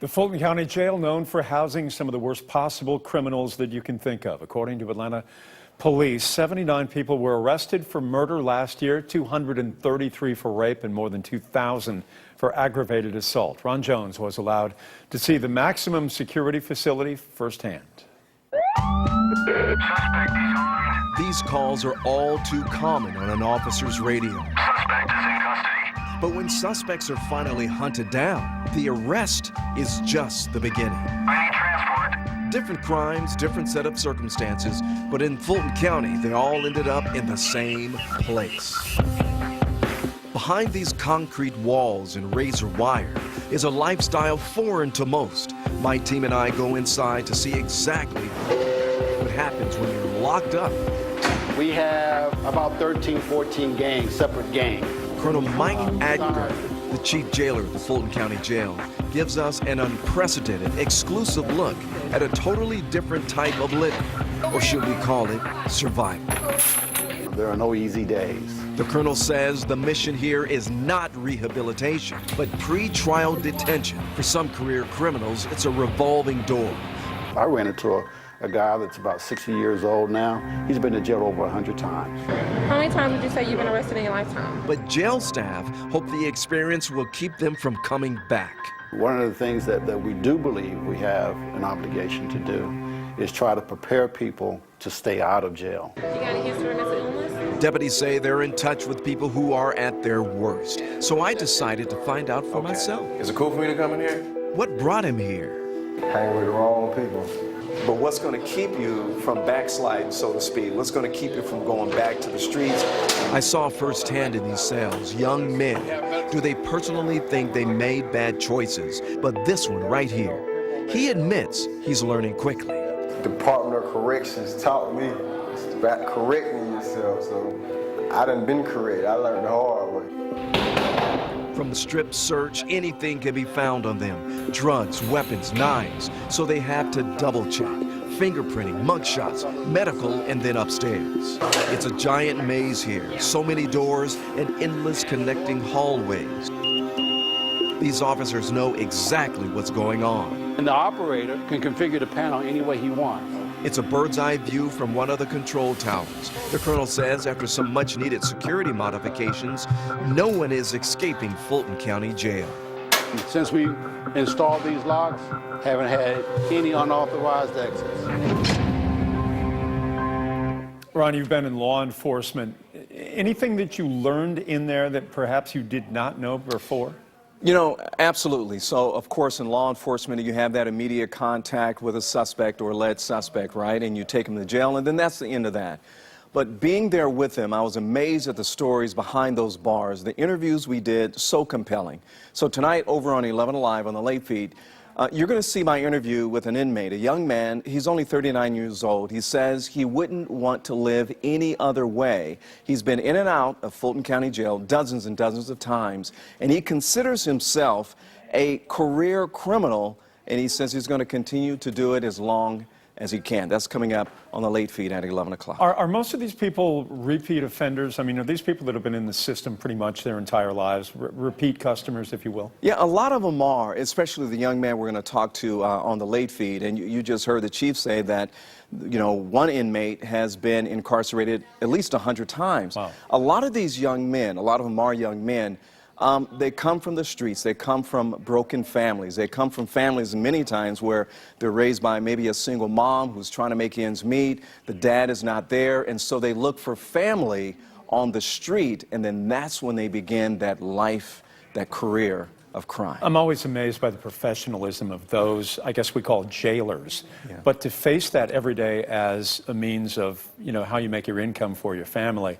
The Fulton County Jail, known for housing some of the worst possible criminals that you can think of. According to Atlanta police, 79 people were arrested for murder last year, 233 for rape, and more than 2,000 for aggravated assault. Ron Jones was allowed to see the maximum security facility firsthand. These calls are all too common on an officer's radio. Suspect is in custody. But when suspects are finally hunted down, the arrest is just the beginning. I need transport. Different crimes, different set of circumstances, but in Fulton County, they all ended up in the same place. Behind these concrete walls and razor wire is a lifestyle foreign to most. My team and I go inside to see exactly what happens when you're locked up. We have about 13, 14 gangs, separate gangs. Colonel Mike Adger, the chief jailer at the Fulton County Jail, gives us an unprecedented, exclusive look at a totally different type of living, or should we call it survival. There are no easy days. The colonel says the mission here is not rehabilitation, but pre-trial detention. For some career criminals, it's a revolving door. I ran into a guy that's about 60 years old now. He's been to jail over 100 times. How many times would you say you've been arrested in your lifetime? But jail staff hope the experience will keep them from coming back. One of the things that we do believe we have an obligation to do is try to prepare people to stay out of jail. You got a history of mental illness? Deputies say they're in touch with people who are at their worst. So I decided to find out for myself. Is it cool for me to come in here? What brought him here? Hang with the wrong people. But what's going to keep you from backsliding, so to speak? What's going to keep you from going back to the streets? I saw firsthand in these cells young men. Do they personally think they made bad choices? But this one right here, he admits he's learning quickly. Department of Corrections taught me about correcting yourself, so I done been corrected. I learned the hard way. From the strip search, anything can be found on them. Drugs, weapons, knives. So they have to double check. Fingerprinting, mugshots, medical, and then upstairs. It's a giant maze here. So many doors and endless connecting hallways. These officers know exactly what's going on. And the operator can configure the panel any way he wants. It's a bird's eye view from one of the control towers. The colonel says after some much needed security modifications, no one is escaping Fulton County Jail. Since we installed these locks, haven't had any unauthorized exits. Ron, you've been in law enforcement. Anything that you learned in there that perhaps you did not know before? You know, absolutely. So, of course, in law enforcement, you have that immediate contact with a suspect or alleged suspect, right? And you take them to jail, and then that's the end of that. But being there with them, I was amazed at the stories behind those bars. The interviews we did, so compelling. So tonight, over on 11 Alive on the late feed, you're going to see my interview with an inmate, a young man. He's only 39 years old. He says he wouldn't want to live any other way. He's been in and out of Fulton County Jail dozens and dozens of times, and he considers himself a career criminal, and he says he's going to continue to do it as long as he can. That's coming up on the late feed at 11 o'clock. Are most of these people repeat offenders? I mean, are these people that have been in the system pretty much their entire lives, repeat customers, if you will? Yeah, a lot of them are, especially the young man we're going to talk to on the late feed. And you just heard the chief say that, you know, one inmate has been incarcerated at least 100 times. Wow. A lot of these young men, a lot of them are young men, they come from the streets, they come from broken families, they come from families many times where they're raised by maybe a single mom who's trying to make ends meet, the dad is not there, and so they look for family on the street, and then that's when they begin that life, that career of crime. I'm always amazed by the professionalism of those, I guess we call jailers. Yeah. But to face that every day as a means of, you know, how you make your income for your family,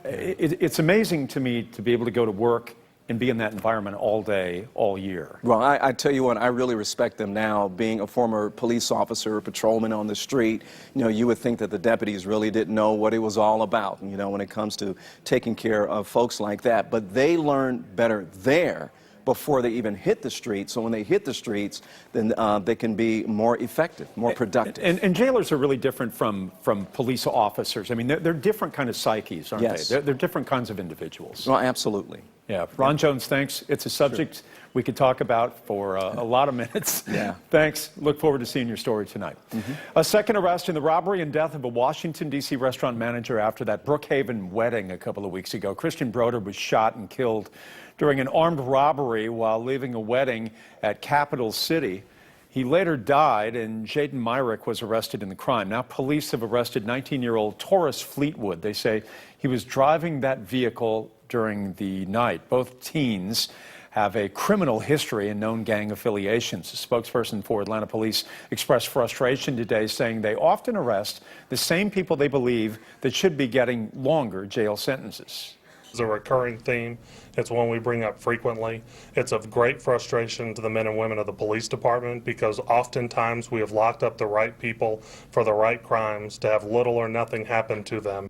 it's amazing to me to be able to go to work and be in that environment all day, all year. Well, I tell you what, I really respect them now. Being a former police officer, patrolman on the street, you know, you would think that the deputies really didn't know what it was all about, you know, when it comes to taking care of folks like that. But they learn better there before they even hit the streets. So when they hit the streets, then they can be more effective, more productive. And jailers are really different from police officers. I mean, they're different kind of psyches, aren't Yes. they? They're different kinds of individuals. Well, absolutely. Yeah, Ron Jones, thanks. It's a subject we could talk about for a lot of minutes. Yeah. Thanks. Look forward to seeing your story tonight. A second arrest in the robbery and death of a Washington, D.C. restaurant manager after that Brookhaven wedding a couple of weeks ago. Christian Broder was shot and killed during an armed robbery while leaving a wedding at Capital City. He later died, and Jaden Myrick was arrested in the crime. Now police have arrested 19-year-old Taurus Fleetwood. They say he was driving that vehicle during the night. Both teens have a criminal history and known gang affiliations. A spokesperson for Atlanta Police expressed frustration today, saying they often arrest the same people they believe that should be getting longer jail sentences. It's a recurring theme. It's one we bring up frequently. It's of great frustration to the men and women of the police department because oftentimes we have locked up the right people for the right crimes to have little or nothing happen to them.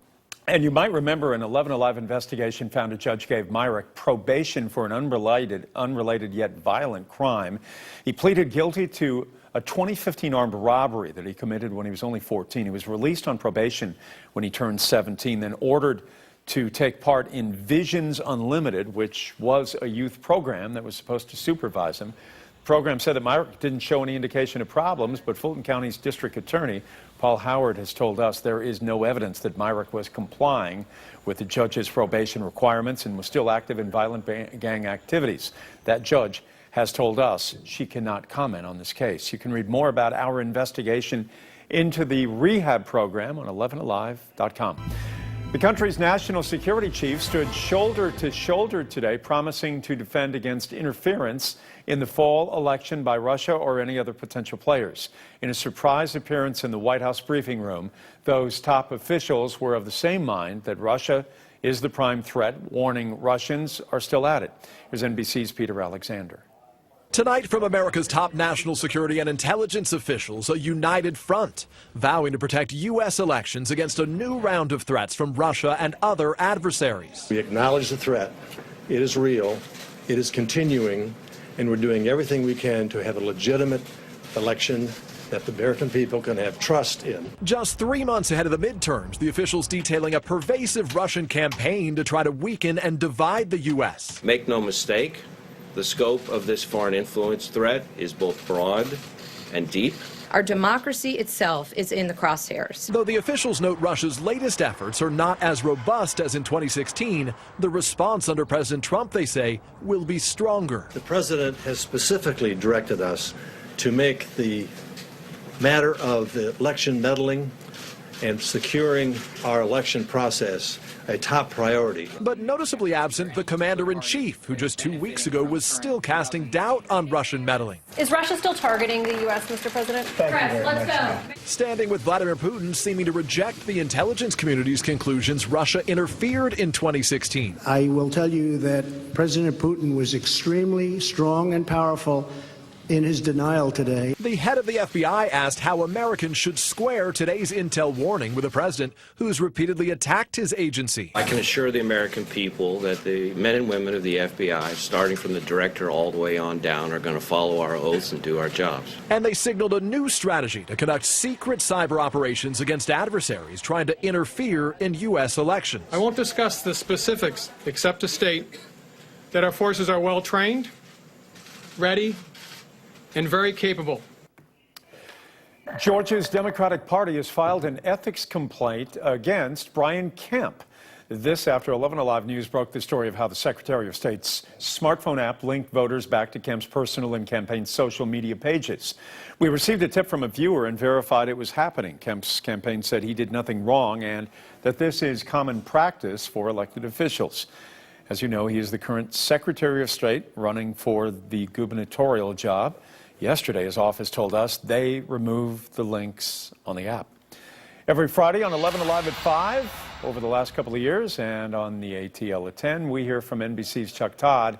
And you might remember an 11 Alive investigation found a judge gave Myrick probation for an unrelated yet violent crime. He pleaded guilty to a 2015 armed robbery that he committed when he was only 14. He was released on probation when he turned 17, then ordered to take part in Visions Unlimited, which was a youth program that was supposed to supervise him. The program said that Myrick didn't show any indication of problems, but Fulton County's district attorney, Paul Howard, has told us there is no evidence that Myrick was complying with the judge's probation requirements and was still active in violent gang activities. That judge has told us she cannot comment on this case. You can read more about our investigation into the rehab program on 11alive.com. The country's national security chief stood shoulder to shoulder today, promising to defend against interference in the fall election by Russia or any other potential players. In a surprise appearance in the White House briefing room, those top officials were of the same mind that Russia is the prime threat, warning Russians are still at it. Here's NBC's Peter Alexander. Tonight, from America's top national security and intelligence officials, a united front, vowing to protect U.S. elections against a new round of threats from Russia and other adversaries. We acknowledge the threat. It is real. It is continuing. And we're doing everything we can to have a legitimate election that the American people can have trust in. Just 3 months ahead of the midterms, the officials detailing a pervasive Russian campaign to try to weaken and divide the U.S. Make no mistake, the scope of this foreign influence threat is both broad and deep. Our democracy itself is in the crosshairs. Though the officials note Russia's latest efforts are not as robust as in 2016, the response under President Trump, they say, will be stronger. The president has specifically directed us to make the matter of the election meddling and securing our election process a top priority. But noticeably absent the commander-in-chief, who just 2 weeks ago was still casting doubt on Russian meddling. Is Russia still targeting the U.S., Mr. President? Press, let's go. Standing with Vladimir Putin, seeming to reject the intelligence community's conclusions Russia interfered in 2016. I will tell you that President Putin was extremely strong and powerful in his denial today. The head of the FBI asked how Americans should square today's intel warning with a president who's repeatedly attacked his agency. I can assure the American people that the men and women of the FBI, starting from the director all the way on down, are going to follow our oaths and do our jobs. And they signaled a new strategy to conduct secret cyber operations against adversaries trying to interfere in U.S. elections. I won't discuss the specifics, except to state that our forces are well trained, ready, and very capable. Georgia's Democratic Party has filed an ethics complaint against Brian Kemp. This after 11 Alive News broke the story of how the Secretary of State's smartphone app linked voters back to Kemp's personal and campaign social media pages. We received a tip from a viewer and verified it was happening. Kemp's campaign said he did nothing wrong and that this is common practice for elected officials. As you know, he is the current Secretary of State running for the gubernatorial job. Yesterday, his office told us they removed the links on the app. Every Friday on 11 Alive at 5 over the last couple of years and on the ATL at 10, we hear from NBC's Chuck Todd,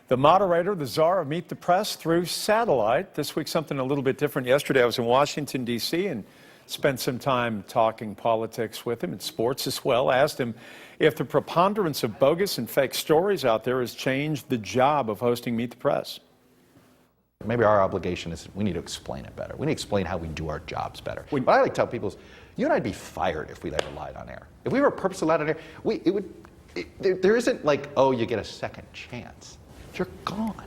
the moderator, the czar of Meet the Press through satellite. This week, something a little bit different. Yesterday, I was in Washington, D.C., and spent some time talking politics with him and sports as well. Asked him if the preponderance of bogus and fake stories out there has changed the job of hosting Meet the Press. Maybe our obligation is we need to explain it better. We need to explain how we do our jobs better. What I like to tell people is, you and I'd be fired if we ever lied on air. If we were purposely lied on air, There isn't like, oh, you get a second chance. You're gone.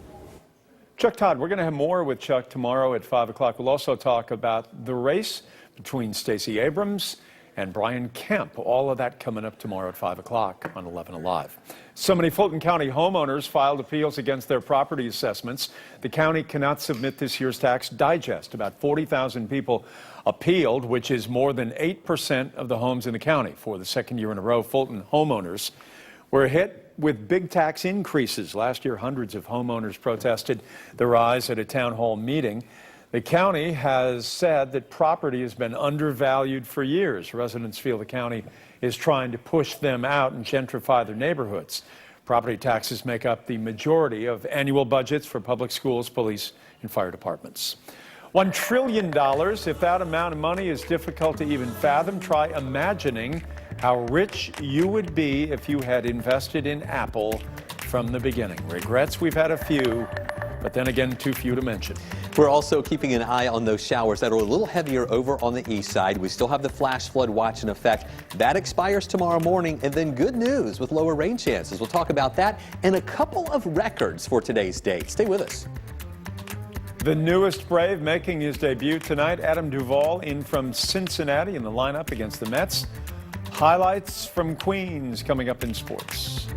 Chuck Todd, we're going to have more with Chuck tomorrow at 5 o'clock. We'll also talk about the race between Stacey Abrams and Brian Kemp. All of that coming up tomorrow at 5 o'clock on 11 Alive. So many Fulton County homeowners filed appeals against their property assessments. The county cannot submit this year's tax digest. About 40,000 people appealed, which is more than 8% of the homes in the county. For the second year in a row, Fulton homeowners were hit with big tax increases. Last year, hundreds of homeowners protested the rise at a town hall meeting. The county has said that property has been undervalued for years. Residents feel the county is trying to push them out and gentrify their neighborhoods. Property taxes make up the majority of annual budgets for public schools, police, and fire departments. $1 trillion, if that amount of money is difficult to even fathom, try imagining how rich you would be if you had invested in Apple from the beginning. Regrets, we've had a few, but then again, too few to mention. We're also keeping an eye on those showers that are a little heavier over on the east side. We still have the flash flood watch in effect. That expires tomorrow morning, and then good news with lower rain chances. We'll talk about that and a couple of records for today's date. Stay with us. The newest Brave making his debut tonight, Adam Duvall in from Cincinnati in the lineup against the Mets. Highlights from Queens coming up in sports.